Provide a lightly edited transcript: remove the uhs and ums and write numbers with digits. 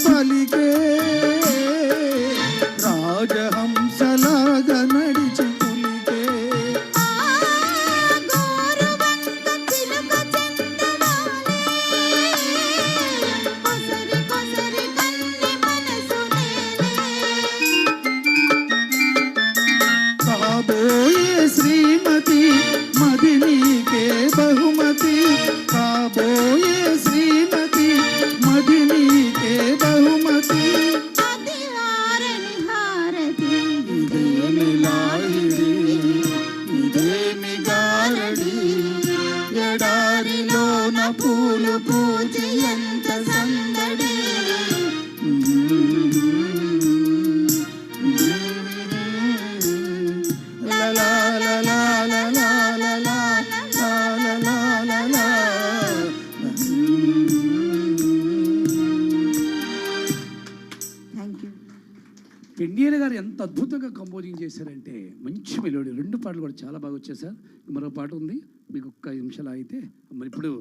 పలికే రాజహంసలాగా నడిచి పులికే కాబోయే శ్రీమతి మదినీకే బహుమతి కాబోయే శ్రీమతి మదినీకే బహుమతి ఇదేమి లాహిరి ఇదేమి గారడి ఎడారిలోన పూలు పూచి ఎంత సందడి పెండియర్ గారు ఎంత అద్భుతంగా కంపోజింగ్ చేశారంటే మంచి మెలోడీ. రెండు పాటలు కూడా చాలా బాగా వచ్చాయి సార్. మరో పాట ఉంది, మీకు ఒక్క 5 నిమిషాలు అయితే మరి ఇప్పుడు